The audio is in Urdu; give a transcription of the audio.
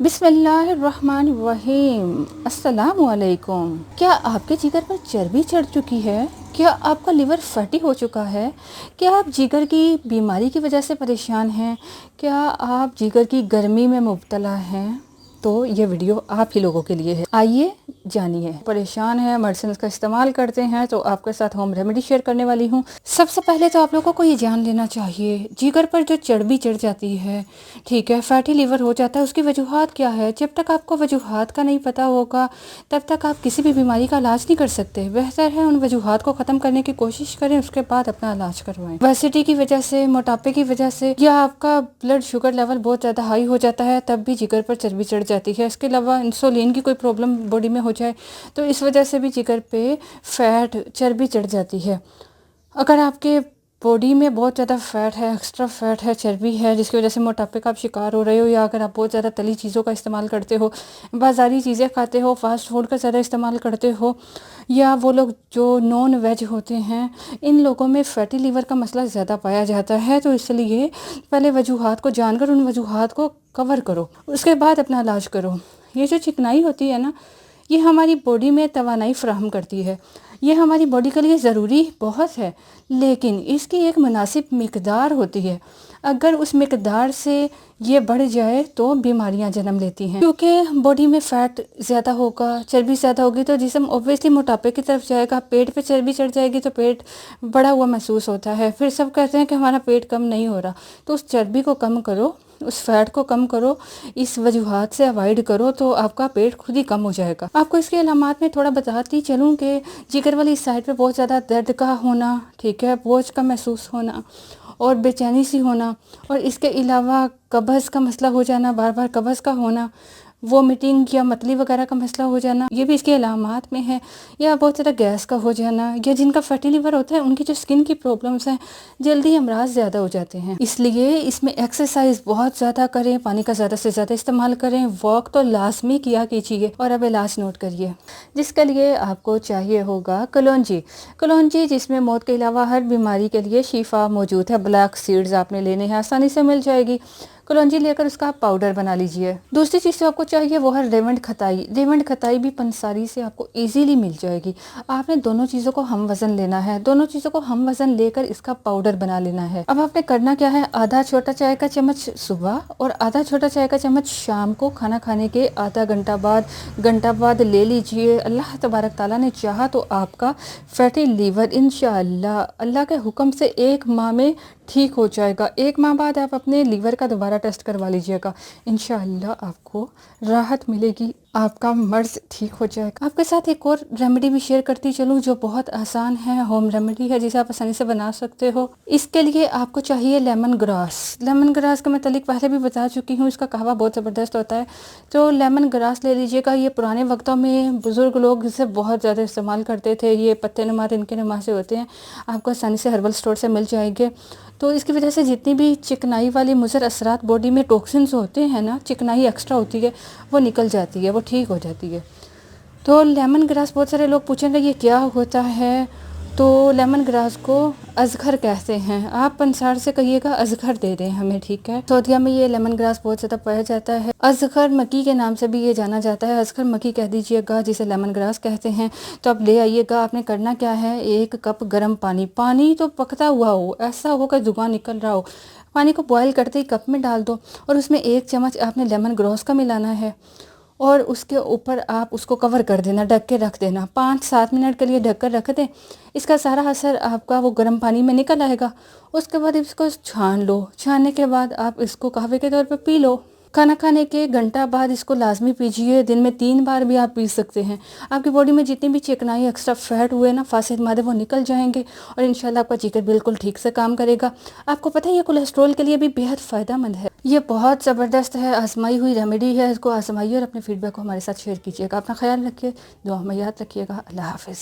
بسم اللہ الرحمن الرحیم۔ السلام علیکم۔ کیا آپ کے جگر پر چربی چڑھ چکی ہے؟ کیا آپ کا لیور فیٹی ہو چکا ہے؟ کیا آپ جگر کی بیماری کی وجہ سے پریشان ہیں؟ کیا آپ جگر کی گرمی میں مبتلا ہیں؟ تو یہ ویڈیو آپ ہی لوگوں کے لیے ہے، آئیے جانیے۔ پریشان ہیں، میڈیسنز کا استعمال کرتے ہیں تو آپ کے ساتھ ہوم ریمیڈی شیئر کرنے والی ہوں۔ سب سے پہلے تو آپ لوگوں کو یہ جان لینا چاہیے، جگر پر جو چربی چڑھ جاتی ہے، ٹھیک ہے، فیٹی لیور ہو جاتا ہے، اس کی وجوہات کیا ہے؟ جب تک آپ کو وجوہات کا نہیں پتہ ہوگا تب تک آپ کسی بھی بیماری کا علاج نہیں کر سکتے۔ بہتر ہے ان وجوہات کو ختم کرنے کی کوشش کریں، اس کے بعد اپنا علاج کروائیں۔ اوبیسٹی کی وجہ سے، موٹاپے کی وجہ سے، یا آپ کا بلڈ شوگر لیول بہت زیادہ ہائی ہو جاتا ہے تب بھی جگر پر چربی چڑھ جاتی ہے۔ اس کے علاوہ انسولین کی کوئی پرابلم باڈی میں ہو جائے تو اس وجہ سے بھی جگر پہ فیٹ، چربی چڑھ جاتی ہے۔ اگر آپ کے باڈی میں بہت زیادہ فیٹ ہے، ایکسٹرا فیٹ ہے، چربی ہے، جس کی وجہ سے موٹاپے کا آپ شکار ہو رہے ہو، یا اگر آپ بہت زیادہ تلی چیزوں کا استعمال کرتے ہو، بازاری چیزیں کھاتے ہو، فاسٹ فوڈ کا زیادہ استعمال کرتے ہو، یا وہ لوگ جو نان ویج ہوتے ہیں، ان لوگوں میں فیٹی لیور کا مسئلہ زیادہ پایا جاتا ہے، تو اس لیے پہلے وجوہات کو جان کر ان وجوہات کو کور کرو، اس کے بعد اپنا علاج کرو۔ یہ جو چکنائی ہوتی ہے نا، یہ ہماری باڈی میں توانائی فراہم کرتی ہے، یہ ہماری باڈی کے لیے ضروری بہت ہے، لیکن اس کی ایک مناسب مقدار ہوتی ہے۔ اگر اس مقدار سے یہ بڑھ جائے تو بیماریاں جنم لیتی ہیں، کیونکہ باڈی میں فیٹ زیادہ ہوگا، چربی زیادہ ہوگی تو جسم اوبویسلی موٹاپے کی طرف جائے گا، پیٹ پہ چربی چڑھ جائے گی تو پیٹ بڑا ہوا محسوس ہوتا ہے، پھر سب کہتے ہیں کہ ہمارا پیٹ کم نہیں ہو رہا۔ تو اس چربی کو کم کرو، اس فیٹ کو کم کرو، اس وجوہات سے اوائڈ کرو تو آپ کا پیٹ خود ہی کم ہو جائے گا۔ آپ کو اس کے علامات میں تھوڑا بتاتی چلوں کہ جگر والی سائڈ پہ بہت زیادہ درد کا ہونا، ٹھیک ہے، بوجھ کا محسوس ہونا اور بے چینی سی ہونا، اور اس کے علاوہ قبض کا مسئلہ ہو جانا، بار بار قبض کا ہونا، وومیٹنگ یا متلی وغیرہ کا مسئلہ ہو جانا، یہ بھی اس کے علامات میں ہے، یا بہت زیادہ گیس کا ہو جانا، یا جن کا فیٹی لیور ہوتا ہے ان کی جو سکن کی پرابلمس ہیں، جلدی امراض زیادہ ہو جاتے ہیں۔ اس لیے اس میں ایکسرسائز بہت زیادہ کریں، پانی کا زیادہ سے زیادہ استعمال کریں، واک تو لازمی کیا کیجیے، اور اب علاج نوٹ کریے، جس کے لیے آپ کو چاہیے ہوگا کلونجی۔ کلونجی جس میں موت کے علاوہ ہر بیماری کے لیے شفا موجود ہے۔ بلیک سیڈز آپ نے لینے ہیں، آسانی سے مل جائے گی۔ کلونجی لے کر اس کا پاؤڈر بنا لیجئے۔ دوسری چیز جو آپ کو چاہیے وہ ہے ریونڈ کھتائی۔ ریونڈ کھتائی بھی پنساری سے آپ کو ایزیلی مل جائے گی۔ آپ نے دونوں چیزوں کو ہم وزن لینا ہے، دونوں چیزوں کو ہم وزن لے کر اس کا پاؤڈر بنا لینا ہے۔ اب آپ نے کرنا کیا ہے، آدھا چھوٹا چائے کا چمچ صبح اور آدھا چھوٹا چائے کا چمچ شام کو کھانا کھانے کے آدھا گھنٹہ بعد لے لیجئے۔ اللہ تبارک تعالیٰ نے چاہا تو آپ کا فیٹی لیور انشاءاللہ اللہ کے حکم سے 1 ماہ میں ٹھیک ہو جائے گا۔ 1 ماہ بعد آپ اپنے لیور کا دوبارہ ٹیسٹ کروا لیجئے گا، انشاءاللہ آپ کو راحت ملے گی، آپ کا مرض ٹھیک ہو جائے گا۔ آپ کے ساتھ ایک اور ریمیڈی بھی شیئر کرتی چلوں جو بہت آسان ہے، ہوم ریمیڈی ہے جسے آپ آسانی سے بنا سکتے ہو۔ اس کے لیے آپ کو چاہیے لیمن گراس۔ لیمن گراس کا متعلق پہلے بھی بتا چکی ہوں، اس کا قہوہ بہت زبردست ہوتا ہے، تو لیمن گراس لے لیجئے گا۔ یہ پرانے وقتوں میں بزرگ لوگ اسے بہت زیادہ استعمال کرتے تھے، یہ پتے نما کے نما سے ہوتے ہیں، آپ کو آسانی سے ہربل اسٹور سے مل جائیں گے۔ تو اس کی وجہ سے جتنی بھی چکنائی والی مضر اثرات باڈی میں ٹوکسنز ہوتے ہیں نا، چکنائی ایکسٹرا ہوتی ہے، وہ نکل جاتی ہے، وہ ٹھیک ہو جاتی ہے۔ تو لیمن گراس، بہت سارے لوگ پوچھیں گے یہ کیا ہوتا ہے، تو لیمن گراس کو ازغر کہتے ہیں۔ آپ پنسار سے کہیے گا ازغر دے دیں ہمیں، ٹھیک ہے۔ سعودیہ میں یہ لیمن گراس بہت زیادہ پایا جاتا ہے، ازغر مکی کے نام سے بھی یہ جانا جاتا ہے، ازغر مکی کہہ دیجئے گا، جسے لیمن گراس کہتے ہیں۔ تو اب لے آئیے گا، آپ نے کرنا کیا ہے، 1 کپ گرم پانی تو پکتا ہوا ہو، ایسا ہو کہ دھواں نکل رہا ہو، پانی کو بوائل کرتے ہی کپ میں ڈال دو، اور اس میں 1 چمچ آپ نے لیمن گراس کا ملانا ہے، اور اس کے اوپر آپ اس کو کور کر دینا، ڈھک کے رکھ دینا، 5-7 منٹ کے لیے ڈھک کر رکھ دیں۔ اس کا سارا اثر آپ کا وہ گرم پانی میں نکل آئے گا۔ اس کے بعد اس کو چھان لو، چھاننے کے بعد آپ اس کو قہوے کے طور پہ پی لو۔ کھانا کھانے کے گھنٹہ بعد اس کو لازمی پیجیے، دن میں 3 بار بھی آپ پی سکتے ہیں۔ آپ کی باڈی میں جتنی بھی چکنائی، ایکسٹرا فیٹ ہوئے نا، فاسد مادے، وہ نکل جائیں گے، اور انشاءاللہ آپ کا جگر بالکل ٹھیک سے کام کرے گا۔ آپ کو پتہ ہے یہ کولیسٹرول کے لیے بھی بہت فائدہ مند ہے، یہ بہت زبردست ہے، آزمائی ہوئی ریمیڈی ہے، اس کو آزمائیے اور اپنے فیڈ بیک کو ہمارے ساتھ شیئر کیجیے گا۔ اپنا خیال رکھیے، دعا میں یاد رکھیے گا۔ اللہ حافظ۔